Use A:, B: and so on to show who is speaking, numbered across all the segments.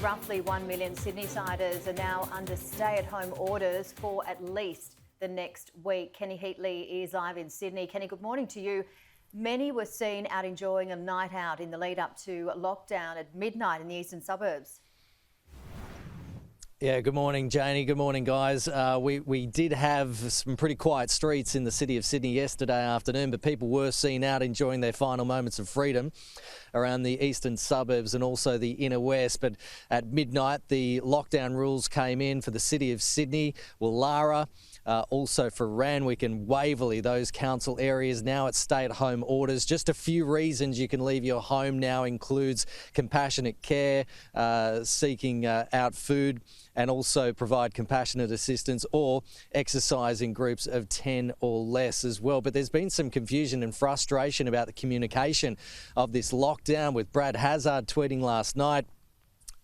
A: Roughly 1 million Sydneysiders are now under stay-at-home orders for at least the next week. Kenny Heatley is live in Sydney. Kenny, good morning to you. Many were seen out enjoying a night out in the lead up to lockdown at midnight in the eastern suburbs.
B: Yeah, good morning, Janie. Good morning, guys. We did have some pretty quiet streets in the city of Sydney yesterday afternoon, but people were seen out enjoying their final moments of freedom around the eastern suburbs and also the inner west. But at midnight, the lockdown rules came in for the city of Sydney, Woollahra, also for Randwick and Waverley, those council areas now at stay-at-home orders. Just a few reasons you can leave your home now includes compassionate care, seeking out food, and also provide compassionate assistance or exercise in groups of 10 or less as well. But there's been some confusion and frustration about the communication of this lockdown, with Brad Hazzard tweeting last night.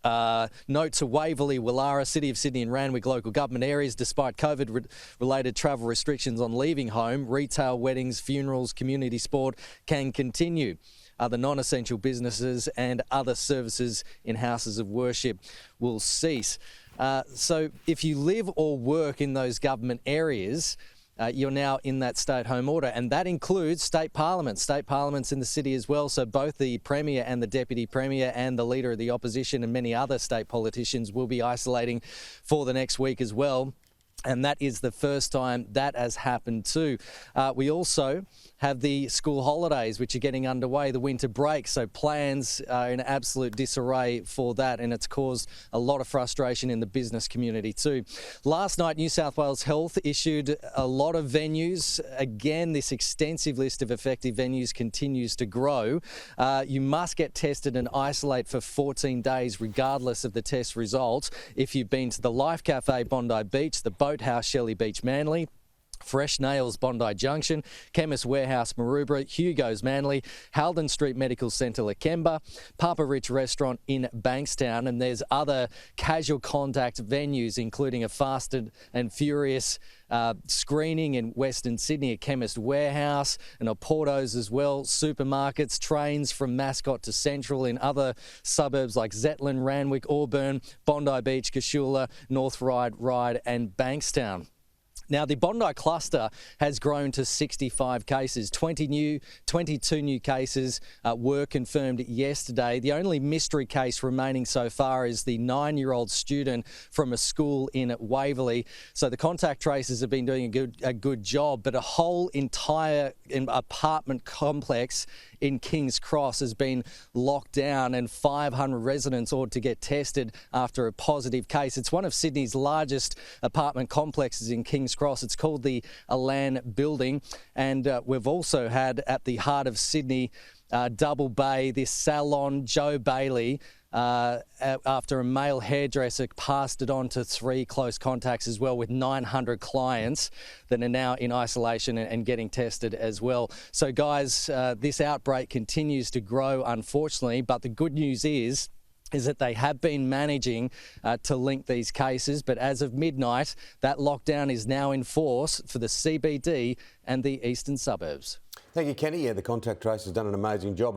B: Note to Waverley, Woollahra, City of Sydney and Randwick local government areas, despite COVID-related travel restrictions on leaving home, retail, weddings, funerals, community sport can continue. Other non-essential businesses and other services in houses of worship will cease. So if you live or work in those government areas, you're now in that stay-at-home order, and that includes state parliaments in the city as well. So both the Premier and the Deputy Premier and the Leader of the Opposition and many other state politicians will be isolating for the next week as well. And that is the first time that has happened too. We also have the school holidays, which are getting underway, the winter break. So plans are in absolute disarray for that, and it's caused a lot of frustration in the business community too. Last night, New South Wales Health issued a lot of venues. Again, this extensive list of effective venues continues to grow. You must get tested and isolate for 14 days, regardless of the test results. If you've been to the Life Cafe, Bondi Beach, the Boathouse, Shelley Beach, Manly, Fresh Nails, Bondi Junction, Chemist Warehouse, Maroubra, Hugo's Manly, Halden Street Medical Centre, Lakemba, Papa Rich Restaurant in Bankstown, and there's other casual contact venues, including a Fast and Furious screening in Western Sydney, a Chemist Warehouse, and a Porto's as well, supermarkets, trains from Mascot to Central in other suburbs like Zetland, Randwick, Auburn, Bondi Beach, Cashula, North Ryde and Bankstown. Now, the Bondi cluster has grown to 65 cases. 22 new cases were confirmed yesterday. The only mystery case remaining so far is the 9-year-old student from a school in Waverley. So the contact tracers have been doing a good job, but a whole entire apartment complex in King's Cross has been locked down, and 500 residents ought to get tested after a positive case. It's one of Sydney's largest apartment complexes in King's Cross. It's called the Elan Building, and we've also had at the heart of Sydney, Double Bay, this salon, Joe Bailey, after a male hairdresser passed it on to 3 close contacts as well, with 900 clients that are now in isolation and getting tested as well. So guys, this outbreak continues to grow, unfortunately, but the good news is that they have been managing to link these cases. But as of midnight, that lockdown is now in force for the CBD and the eastern suburbs.
C: Thank you, Kenny. Yeah, the contact trace has done an amazing job.